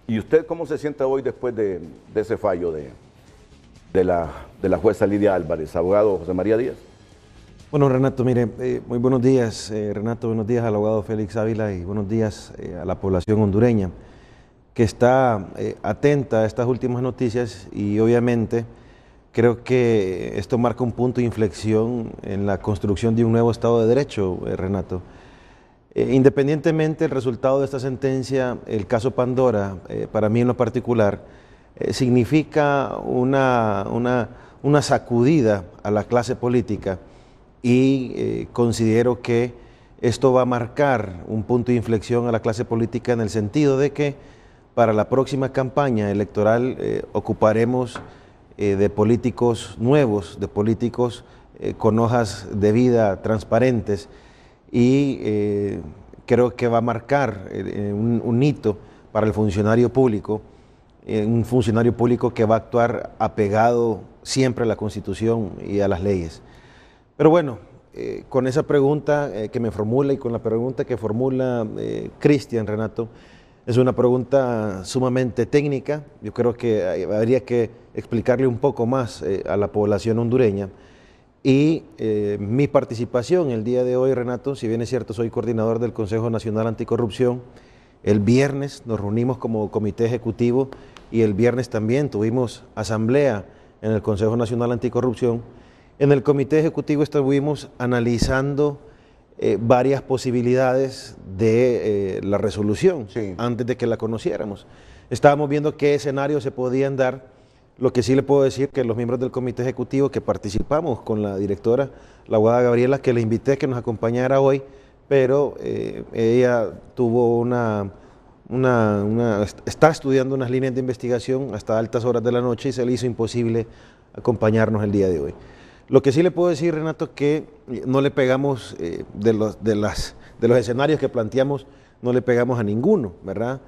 ¿Y usted cómo se siente hoy después de ese fallo de la jueza Lidia Álvarez, abogado José María Díaz? Bueno, Renato, mire, muy buenos días, Renato, buenos días al abogado Félix Ávila y buenos días a la población hondureña que está atenta a estas últimas noticias y obviamente creo que esto marca un punto de inflexión en la construcción de un nuevo Estado de Derecho, Renato. Independientemente del resultado de esta sentencia, el caso Pandora, para mí en lo particular, significa una sacudida a la clase política y considero que esto va a marcar un punto de inflexión a la clase política en el sentido de que para la próxima campaña electoral ocuparemos de políticos nuevos, de políticos con hojas de vida transparentes y creo que va a marcar un hito para el funcionario público, un funcionario público que va a actuar apegado siempre a la Constitución y a las leyes. Pero bueno, con esa pregunta que me formula y con la pregunta que formula Cristian, Renato, es una pregunta sumamente técnica. Yo creo que habría que explicarle un poco más a la población hondureña. Y mi participación el día de hoy, Renato, si bien es cierto, soy coordinador del Consejo Nacional Anticorrupción. El viernes nos reunimos como comité ejecutivo y el viernes también tuvimos asamblea en el Consejo Nacional Anticorrupción. En el comité ejecutivo estuvimos analizando varias posibilidades de la resolución, sí, antes de que la conociéramos. Estábamos viendo qué escenarios se podían dar. Lo que sí le puedo decir que los miembros del comité ejecutivo que participamos con la directora, la abogada Gabriela, que le invité a que nos acompañara hoy, pero ella tuvo está estudiando unas líneas de investigación hasta altas horas de la noche y se le hizo imposible acompañarnos el día de hoy. Lo que sí le puedo decir, Renato, que no le pegamos de los escenarios que planteamos, no le pegamos a ninguno, ¿verdad?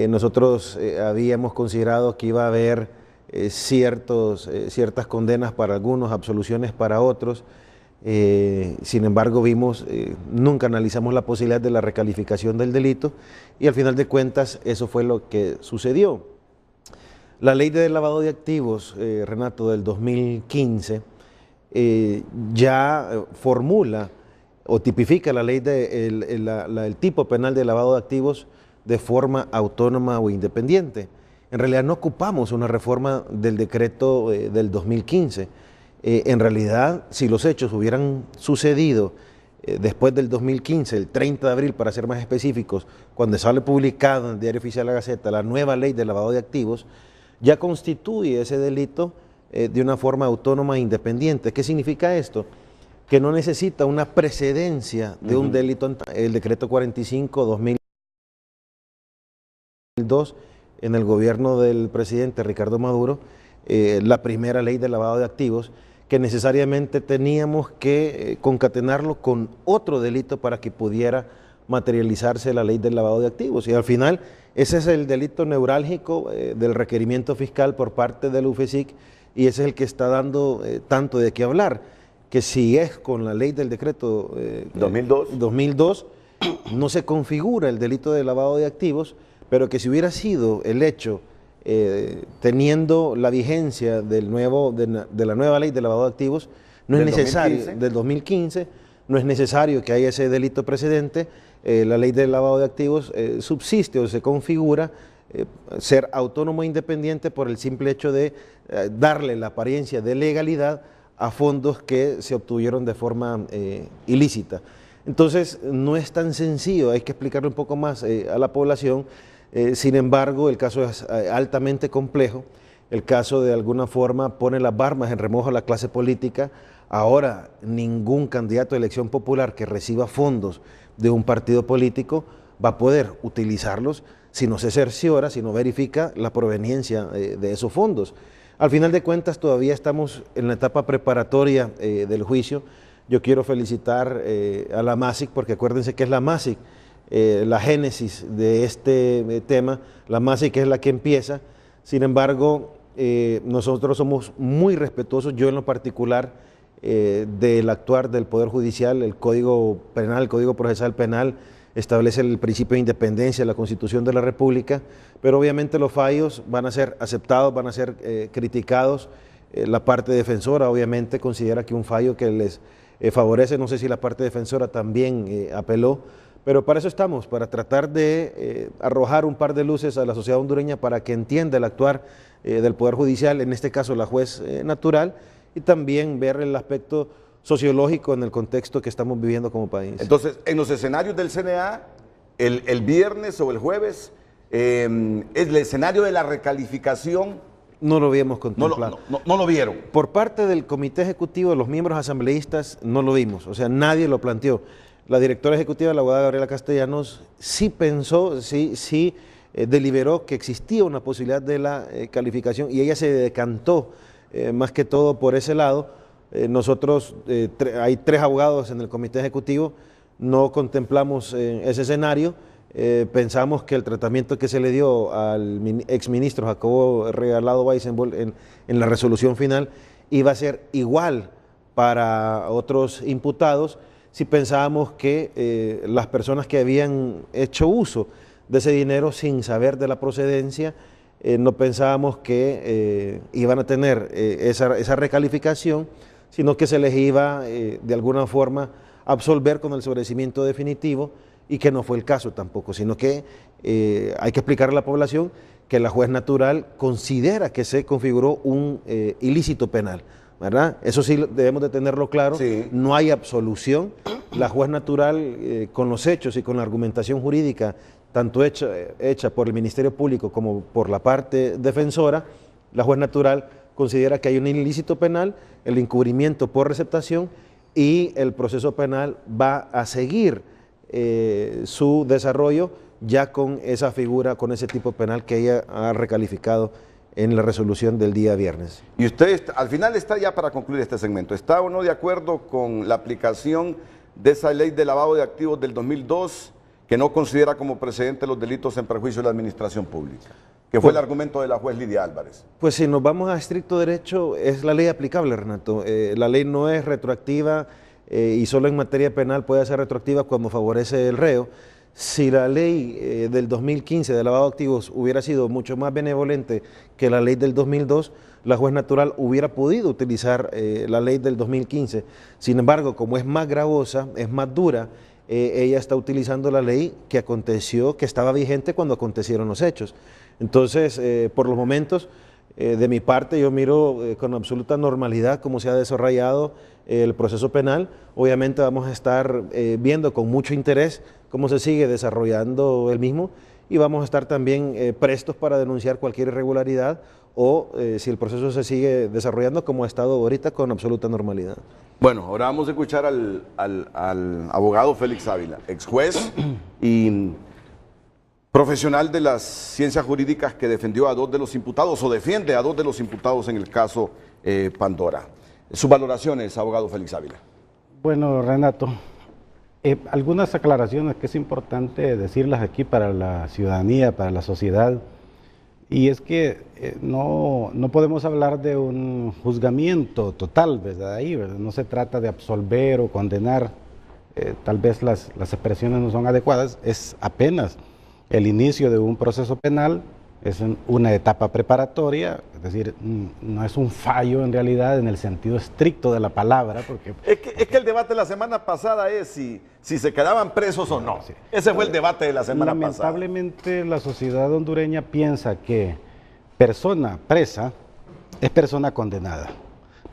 Nosotros habíamos considerado que iba a haber ciertas condenas para algunos, absoluciones para otros. Sin embargo, nunca analizamos la posibilidad de la recalificación del delito y al final de cuentas eso fue lo que sucedió. La ley de lavado de activos, Renato, del 2015, ya formula o tipifica la ley el tipo penal de lavado de activos de forma autónoma o independiente. En realidad no ocupamos una reforma del decreto del 2015. En realidad, si los hechos hubieran sucedido después del 2015, el 30 de abril para ser más específicos, cuando sale publicado en el Diario Oficial de la Gaceta la nueva ley de lavado de activos, ya constituye ese delito de una forma autónoma e independiente. ¿Qué significa esto? Que no necesita una precedencia de un delito. El decreto 45/2002 en el gobierno del presidente Ricardo Maduro, la primera ley de lavado de activos, que necesariamente teníamos que concatenarlo con otro delito para que pudiera materializarse la ley del lavado de activos. Y al final, ese es el delito neurálgico del requerimiento fiscal por parte del UFESIC y ese es el que está dando tanto de qué hablar, que si es con la ley del decreto 2002, no se configura el delito de lavado de activos, pero que si hubiera sido el hecho teniendo la vigencia de la nueva ley de lavado de activos, no es necesario, del 2015, no es necesario que haya ese delito precedente. La ley de lavado de activos subsiste o se configura ser autónomo e independiente por el simple hecho de darle la apariencia de legalidad a fondos que se obtuvieron de forma ilícita. Entonces, no es tan sencillo, hay que explicarle un poco más a la población. Sin embargo, el caso es altamente complejo. El caso de alguna forma pone las barbas en remojo a la clase política. Ahora, ningún candidato de elección popular que reciba fondos de un partido político va a poder utilizarlos si no se cerciora, si no verifica la proveniencia de esos fondos. Al final de cuentas, todavía estamos en la etapa preparatoria del juicio. Yo quiero felicitar a la MASIC, porque acuérdense que es la MASIC la génesis de este tema. La MASIC es la que empieza. Sin embargo, nosotros somos muy respetuosos, yo en lo particular, del actuar del Poder Judicial. El Código Penal, el Código Procesal Penal, establece el principio de independencia de la Constitución de la República, pero obviamente los fallos van a ser aceptados, van a ser criticados. La parte defensora obviamente considera que un fallo que les favorece, no sé si la parte defensora también apeló, pero para eso estamos, para tratar de arrojar un par de luces a la sociedad hondureña para que entienda el actuar del Poder Judicial, en este caso la juez natural, y también ver el aspecto sociológico en el contexto que estamos viviendo como país. Entonces, en los escenarios del CNA, el viernes o el jueves, el escenario de la recalificación... No lo habíamos contemplado. No lo vieron. Por parte del comité ejecutivo, los miembros asambleístas, no lo vimos, o sea, nadie lo planteó. La directora ejecutiva, la abogada Gabriela Castellanos, sí pensó, sí deliberó que existía una posibilidad de la calificación y ella se decantó más que todo por ese lado. Nosotros, hay 3 abogados en el comité ejecutivo, no contemplamos ese escenario. Pensamos que el tratamiento que se le dio al exministro Jacobo Regalado Weissenbol en la resolución final iba a ser igual para otros imputados si pensábamos que las personas que habían hecho uso de ese dinero sin saber de la procedencia, no pensábamos que iban a tener esa recalificación, sino que se les iba de alguna forma a absolver con el sobreseimiento definitivo, y que no fue el caso tampoco, sino que hay que explicarle a la población que la juez natural considera que se configuró un ilícito penal, ¿verdad? Eso sí debemos de tenerlo claro, sí. No hay absolución, la juez natural con los hechos y con la argumentación jurídica, tanto hecha por el Ministerio Público como por la parte defensora, la juez natural considera que hay un ilícito penal, el encubrimiento por receptación, y el proceso penal va a seguir su desarrollo ya con esa figura, con ese tipo penal que ella ha recalificado en la resolución del día viernes. Y usted, al final está ya para concluir este segmento, ¿está o no de acuerdo con la aplicación de esa ley de lavado de activos del 2002 que no considera como precedente los delitos en perjuicio de la administración pública? Que fue el argumento de la juez Lidia Álvarez. Pues si nos vamos a estricto derecho, es la ley aplicable, Renato. La ley no es retroactiva y solo en materia penal puede ser retroactiva cuando favorece el reo. Si la ley del 2015 de lavado de activos hubiera sido mucho más benevolente que la ley del 2002, la juez natural hubiera podido utilizar la ley del 2015. Sin embargo, como es más gravosa, es más dura, ella está utilizando la ley que aconteció, que estaba vigente cuando acontecieron los hechos. Entonces, por los momentos, de mi parte, yo miro con absoluta normalidad cómo se ha desarrollado el proceso penal. Obviamente vamos a estar viendo con mucho interés cómo se sigue desarrollando el mismo y vamos a estar también prestos para denunciar cualquier irregularidad o si el proceso se sigue desarrollando como ha estado ahorita con absoluta normalidad. Bueno, ahora vamos a escuchar al abogado Félix Ávila, ex juez y profesional de las ciencias jurídicas que defendió a 2 de los imputados o defiende a 2 de los imputados en el caso Pandora. Sus valoraciones, abogado Félix Ávila. Bueno, Renato, algunas aclaraciones que es importante decirlas aquí para la ciudadanía, para la sociedad, y es que no podemos hablar de un juzgamiento total, ¿verdad? Ahí, ¿verdad? No se trata de absolver o condenar, tal vez las expresiones no son adecuadas, es apenas el inicio de un proceso penal, es una etapa preparatoria, es decir, no es un fallo en realidad en el sentido estricto de la palabra, porque... Es que el debate de la semana pasada es si se quedaban presos o no. Sí. Ese fue el debate de la semana pasada. Lamentablemente la sociedad hondureña piensa que persona presa es persona condenada,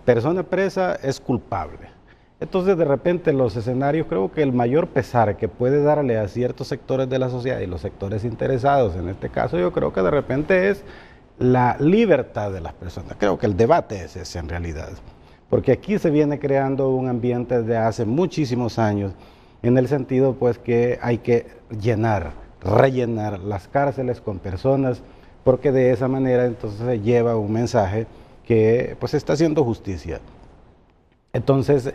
persona presa es culpable. Entonces, de repente, los escenarios, creo que el mayor pesar que puede darle a ciertos sectores de la sociedad y los sectores interesados, en este caso, yo creo que de repente es la libertad de las personas. Creo que el debate es ese en realidad, porque aquí se viene creando un ambiente desde hace muchísimos años, en el sentido, pues, que hay que rellenar las cárceles con personas, porque de esa manera, entonces, se lleva un mensaje que, pues, está haciendo justicia. Entonces,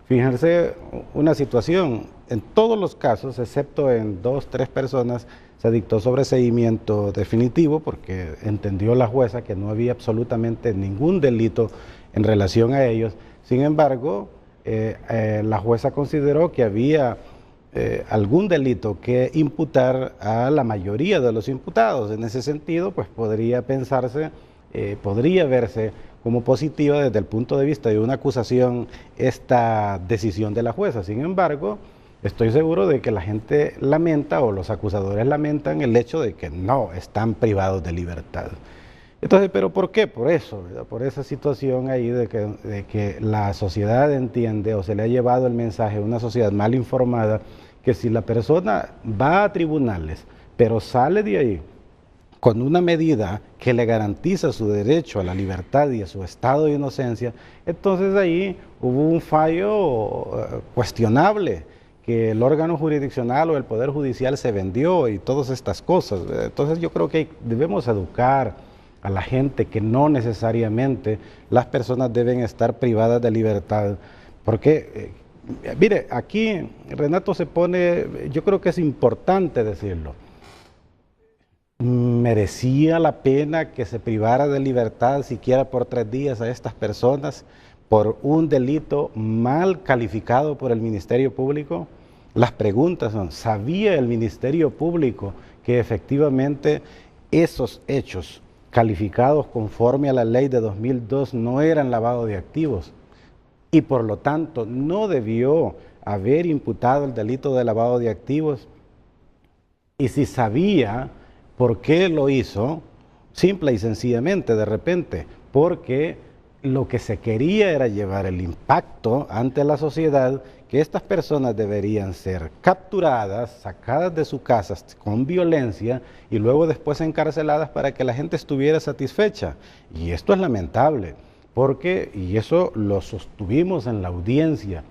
fíjense una situación, en todos los casos, excepto en 2, 3 personas, se dictó sobreseimiento definitivo porque entendió la jueza que no había absolutamente ningún delito en relación a ellos. Sin embargo, la jueza consideró que había algún delito que imputar a la mayoría de los imputados. En ese sentido, pues podría pensarse, podría verse como positiva desde el punto de vista de una acusación esta decisión de la jueza. Sin embargo, estoy seguro de que la gente lamenta, o los acusadores lamentan, el hecho de que no están privados de libertad. Entonces, ¿pero por qué? Por eso, ¿verdad? Por esa situación ahí de que la sociedad entiende, o se le ha llevado el mensaje a una sociedad mal informada, que si la persona va a tribunales, pero sale de ahí con una medida que le garantiza su derecho a la libertad y a su estado de inocencia, entonces ahí hubo un fallo cuestionable, que el órgano jurisdiccional o el Poder Judicial se vendió y todas estas cosas. Entonces yo creo que debemos educar a la gente que no necesariamente las personas deben estar privadas de libertad, porque, mire, aquí Renato se pone, yo creo que es importante decirlo, ¿merecía la pena que se privara de libertad siquiera por 3 días a estas personas por un delito mal calificado por el Ministerio Público? Las preguntas son, ¿sabía el Ministerio Público que efectivamente esos hechos calificados conforme a la ley de 2002 no eran lavado de activos? Y por lo tanto no debió haber imputado el delito de lavado de activos. Y si sabía, ¿por qué lo hizo? Simple y sencillamente, de repente, porque lo que se quería era llevar el impacto ante la sociedad, que estas personas deberían ser capturadas, sacadas de sus casas con violencia y luego después encarceladas para que la gente estuviera satisfecha. Y esto es lamentable, porque, y eso lo sostuvimos en la audiencia,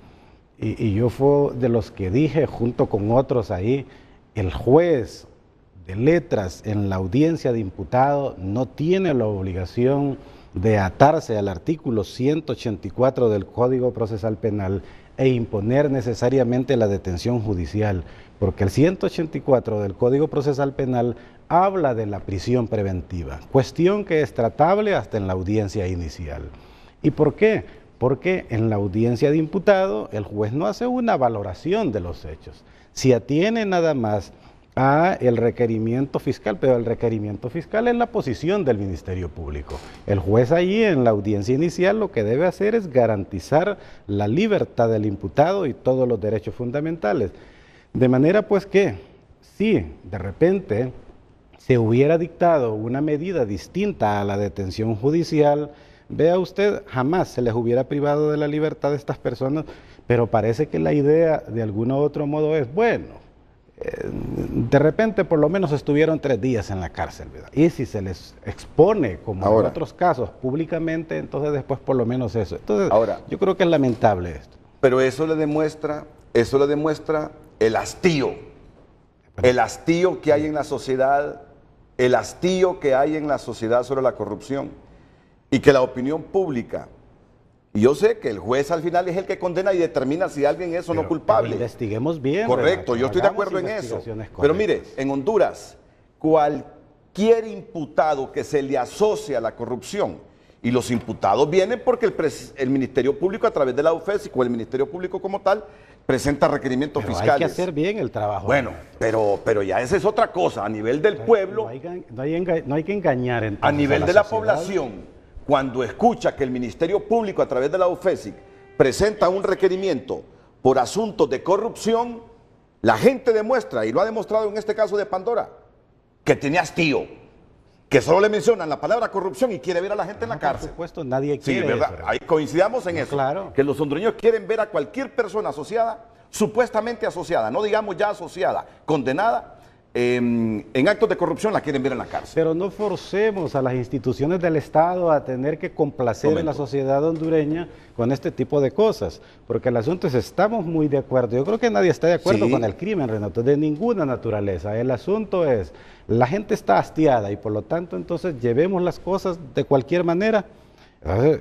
y yo fui de los que dije junto con otros ahí, el juez de letras en la audiencia de imputado no tiene la obligación de atarse al artículo 184 del Código Procesal Penal e imponer necesariamente la detención judicial, porque el 184 del Código Procesal Penal habla de la prisión preventiva, cuestión que es tratable hasta en la audiencia inicial. ¿Y por qué? Porque en la audiencia de imputado el juez no hace una valoración de los hechos, se atiene nada más a el requerimiento fiscal, pero el requerimiento fiscal es la posición del Ministerio Público. El juez allí en la audiencia inicial lo que debe hacer es garantizar la libertad del imputado y todos los derechos fundamentales. De manera pues que si de repente se hubiera dictado una medida distinta a la detención judicial, vea usted, jamás se les hubiera privado de la libertad a estas personas, pero parece que la idea de algún otro modo es, bueno, de repente por lo menos estuvieron 3 días en la cárcel, ¿verdad? Y si se les expone, como en otros casos, públicamente, entonces después por lo menos eso. Entonces, yo creo que es lamentable esto. Pero eso le demuestra el hastío que hay en la sociedad, el hastío que hay en la sociedad sobre la corrupción, y que la opinión pública, y yo sé que el juez al final es el que condena y determina si alguien es o no culpable. Investiguemos bien. Correcto, yo estoy de acuerdo en eso. Pero mire, en Honduras, cualquier imputado que se le asocia a la corrupción, y los imputados vienen porque el Ministerio Público a través de la UFESIC o el Ministerio Público como tal presenta requerimientos fiscales. Hay que hacer bien el trabajo. Bueno, pero ya esa es otra cosa. A nivel del pueblo, no hay que engañar entonces a nivel de la población, cuando escucha que el Ministerio Público a través de la UFESIC presenta un requerimiento por asuntos de corrupción, la gente demuestra, y lo ha demostrado en este caso de Pandora, que tiene hastío, que solo le mencionan la palabra corrupción y quiere ver a la gente en la cárcel. Por supuesto, nadie quiere eso. Sí, ¿verdad? Ahí coincidamos en eso. Claro. Que los hondureños quieren ver a cualquier persona asociada, supuestamente asociada, no digamos ya asociada, condenada, en actos de corrupción, la quieren ver en la cárcel. Pero no forcemos a las instituciones del Estado a tener que complacer a la sociedad hondureña con este tipo de cosas, porque el asunto es, estamos muy de acuerdo, yo creo que nadie está de acuerdo con el crimen, Renato, de ninguna naturaleza. El asunto es, la gente está hastiada y por lo tanto entonces llevemos las cosas de cualquier manera.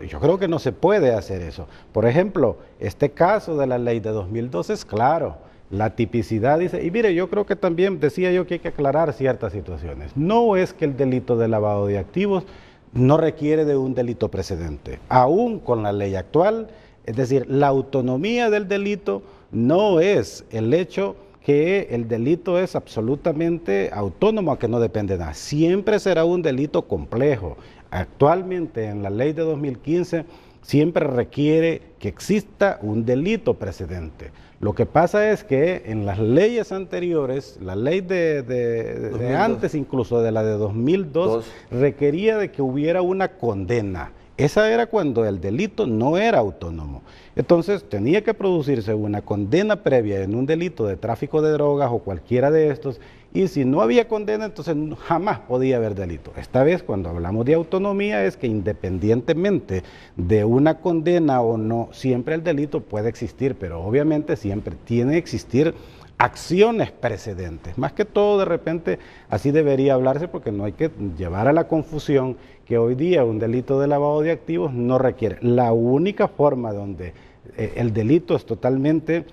Yo creo que no se puede hacer eso. Por ejemplo, este caso de la ley de 2012 es claro. La tipicidad dice, y mire, yo creo que también decía yo que hay que aclarar ciertas situaciones. No es que el delito de lavado de activos no requiere de un delito precedente, aún con la ley actual, es decir, la autonomía del delito no es el hecho que el delito es absolutamente autónomo, que no depende de nada. Siempre será un delito complejo. Actualmente en la ley de 2015 siempre requiere que exista un delito precedente. Lo que pasa es que en las leyes anteriores, la ley de antes incluso de la de 2002, requería de que hubiera una condena. Esa era cuando el delito no era autónomo. Entonces tenía que producirse una condena previa en un delito de tráfico de drogas o cualquiera de estos, y si no había condena, entonces jamás podía haber delito. Esta vez, cuando hablamos de autonomía, es que independientemente de una condena o no, siempre el delito puede existir, pero obviamente siempre tiene que existir acciones precedentes. Más que todo, de repente, así debería hablarse, porque no hay que llevar a la confusión que hoy día un delito de lavado de activos no requiere. La única forma donde el delito es totalmente,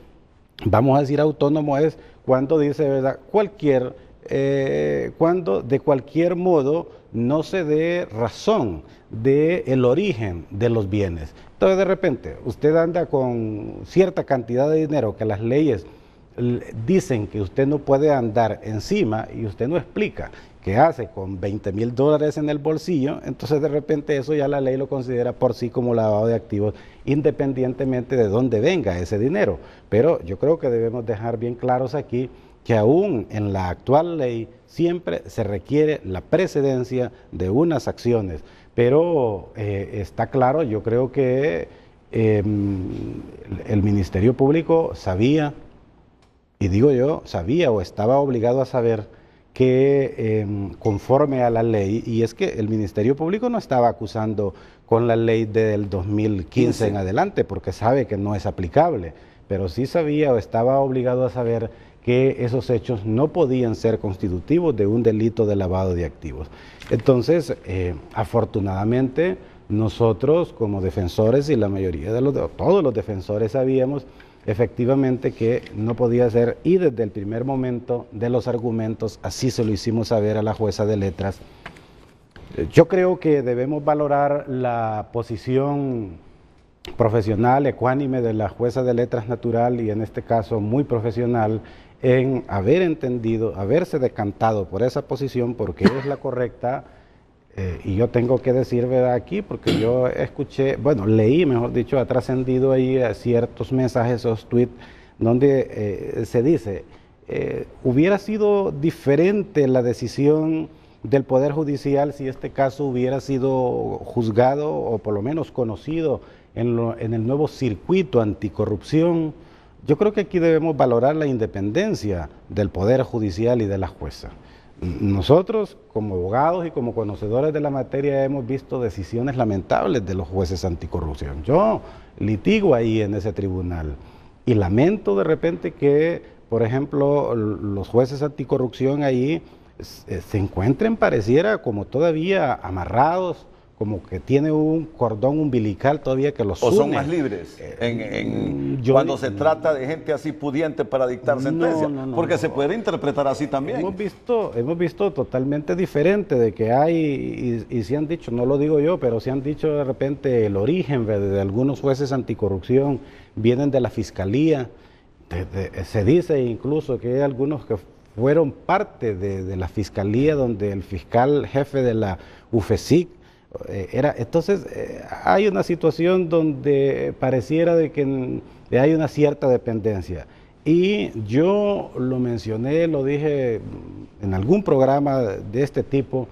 vamos a decir, autónomo es cuando dice, ¿verdad?, cuando de cualquier modo no se dé razón del origen de los bienes. Entonces, de repente, usted anda con cierta cantidad de dinero que las leyes dicen que usted no puede andar encima y usted no explica qué hace con $20,000 en el bolsillo, entonces de repente eso ya la ley lo considera por sí como lavado de activos, independientemente de dónde venga ese dinero. Pero yo creo que debemos dejar bien claros aquí que aún en la actual ley siempre se requiere la precedencia de unas acciones, pero está claro, yo creo que el Ministerio Público sabía, y digo yo, sabía o estaba obligado a saber que conforme a la ley, y es que el Ministerio Público no estaba acusando con la ley del 2015 en adelante, porque sabe que no es aplicable, pero sí sabía o estaba obligado a saber que esos hechos no podían ser constitutivos de un delito de lavado de activos. Entonces, afortunadamente, nosotros como defensores y la mayoría de todos los defensores sabíamos efectivamente que no podía ser, y desde el primer momento de los argumentos así se lo hicimos saber a la jueza de letras. Yo creo que debemos valorar la posición profesional, ecuánime de la jueza de letras natural, y en este caso muy profesional, en haber entendido, haberse decantado por esa posición porque es la correcta. Y yo tengo que decir, ¿verdad?, aquí, porque yo escuché, bueno, leí, mejor dicho, ha trascendido ahí ciertos mensajes o tweets donde se dice, hubiera sido diferente la decisión del Poder Judicial si este caso hubiera sido juzgado o por lo menos conocido en el nuevo circuito anticorrupción. Yo creo que aquí debemos valorar la independencia del Poder Judicial y de la jueza. Nosotros, como abogados y como conocedores de la materia, hemos visto decisiones lamentables de los jueces anticorrupción. Yo litigo ahí en ese tribunal y lamento de repente que, por ejemplo, los jueces anticorrupción ahí se encuentren, pareciera, como todavía amarrados, como que tiene un cordón umbilical todavía que los une. ¿O son más libres cuando se trata de gente así pudiente para dictar sentencia? Porque se puede interpretar así también. Hemos visto totalmente diferente de que hay, y se han dicho, no lo digo yo, pero se han dicho de repente el origen de algunos jueces anticorrupción vienen de la fiscalía. Se dice incluso que hay algunos que fueron parte de la fiscalía, donde el fiscal jefe de la UFESIC entonces hay una situación donde pareciera de que hay una cierta dependencia, y yo lo mencioné, lo dije en algún programa de este tipo,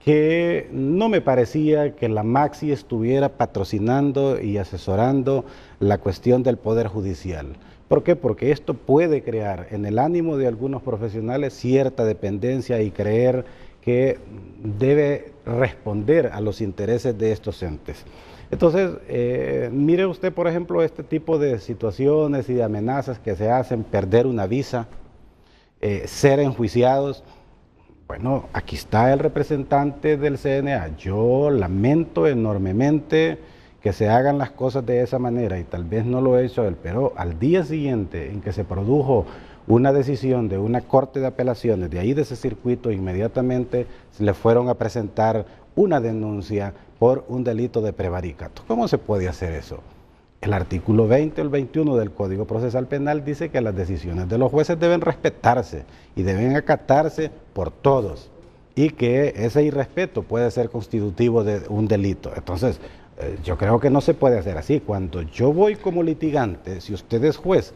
que no me parecía que la Maxi estuviera patrocinando y asesorando la cuestión del Poder Judicial. ¿Por qué? Porque esto puede crear en el ánimo de algunos profesionales cierta dependencia y creer que debe responder a los intereses de estos entes. Entonces, mire usted, por ejemplo, este tipo de situaciones y de amenazas que se hacen, perder una visa, ser enjuiciados. Bueno, aquí está el representante del CNA. Yo lamento enormemente que se hagan las cosas de esa manera, y tal vez no lo he hecho él, pero al día siguiente en que se produjo una decisión de una corte de apelaciones, de ahí de ese circuito, inmediatamente se le fueron a presentar una denuncia por un delito de prevaricato. ¿Cómo se puede hacer eso? El artículo 20 o el 21 del Código Procesal Penal dice que las decisiones de los jueces deben respetarse y deben acatarse por todos, y que ese irrespeto puede ser constitutivo de un delito. Entonces, yo creo que no se puede hacer así. Cuando yo voy como litigante, si usted es juez,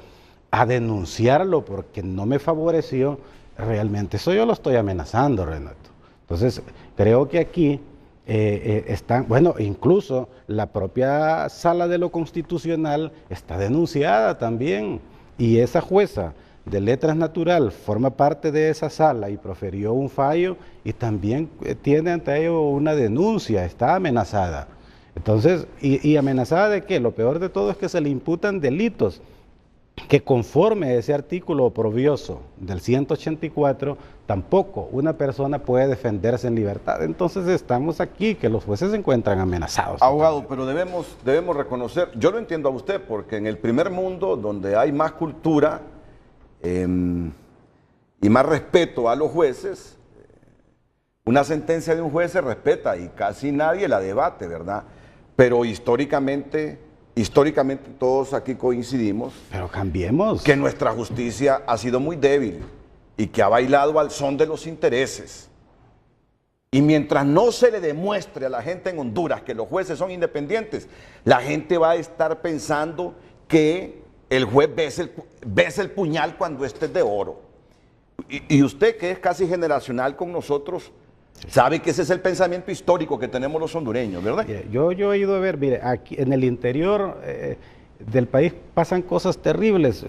a denunciarlo porque no me favoreció, realmente eso yo lo estoy amenazando, Renato. Entonces, creo que aquí están, bueno, incluso la propia Sala de lo Constitucional está denunciada también, y esa jueza de Letras Natural forma parte de esa sala y proferió un fallo y también tiene ante ello una denuncia, está amenazada. Entonces, ¿y amenazada de qué? Lo peor de todo es que se le imputan delitos que, conforme a ese artículo oprobioso del 184, tampoco una persona puede defenderse en libertad. Entonces estamos aquí, que los jueces se encuentran amenazados. Abogado, pero debemos reconocer, yo lo entiendo a usted, porque en el primer mundo, donde hay más cultura y más respeto a los jueces, una sentencia de un juez se respeta y casi nadie la debate, ¿verdad? Pero históricamente todos aquí coincidimos. Pero cambiemos. Que nuestra justicia ha sido muy débil y que ha bailado al son de los intereses. Y mientras no se le demuestre a la gente en Honduras que los jueces son independientes, la gente va a estar pensando que el juez besa el puñal cuando este es de oro. Y usted, que es casi generacional con nosotros, sabe que ese es el pensamiento histórico que tenemos los hondureños, ¿verdad? Yo he ido a ver, mire, aquí en el interior del país pasan cosas terribles.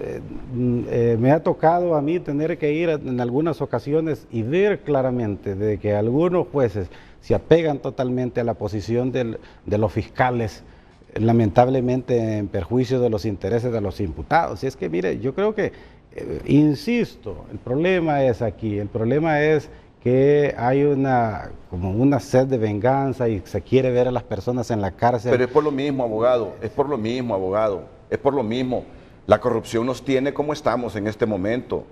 Me ha tocado a mí tener que ir en algunas ocasiones y ver claramente de que algunos jueces se apegan totalmente a la posición de los fiscales, lamentablemente en perjuicio de los intereses de los imputados. Y es que, mire, yo creo que, insisto, el problema es aquí, el problema es que hay como una sed de venganza y se quiere ver a las personas en la cárcel. Pero es por lo mismo, abogado, es por lo mismo. La corrupción nos tiene como estamos en este momento,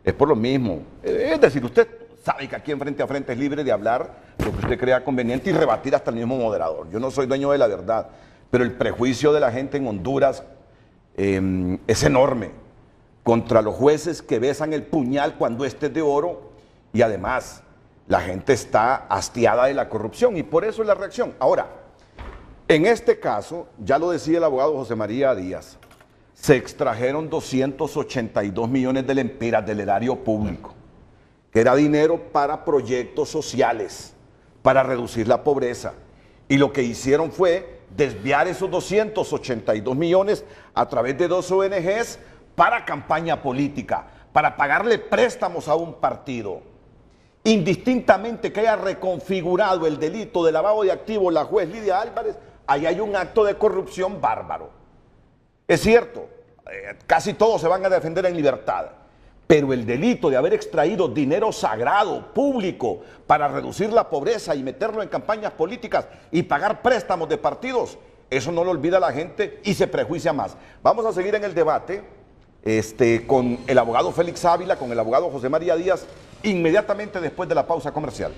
es por lo mismo. Es decir, usted sabe que aquí en Frente a Frente es libre de hablar lo que usted crea conveniente y rebatir hasta el mismo moderador. Yo no soy dueño de la verdad, pero el prejuicio de la gente en Honduras es enorme contra los jueces que besan el puñal cuando este es de oro. Y además, la gente está hastiada de la corrupción y por eso es la reacción. Ahora, en este caso, ya lo decía el abogado José María Díaz, se extrajeron 282 millones de lempiras del erario público, que era dinero para proyectos sociales, para reducir la pobreza. Y lo que hicieron fue desviar esos 282 millones a través de 2 ONGs para campaña política, para pagarle préstamos a un partido. Indistintamente que haya reconfigurado el delito de lavado de activos la juez Lidia Álvarez, ahí hay un acto de corrupción bárbaro. Es cierto, casi todos se van a defender en libertad, pero el delito de haber extraído dinero sagrado, público, para reducir la pobreza y meterlo en campañas políticas y pagar préstamos de partidos, eso no lo olvida la gente y se prejuicia más. Vamos a seguir en el debate con el abogado Félix Ávila, con el abogado José María Díaz, inmediatamente después de la pausa comercial.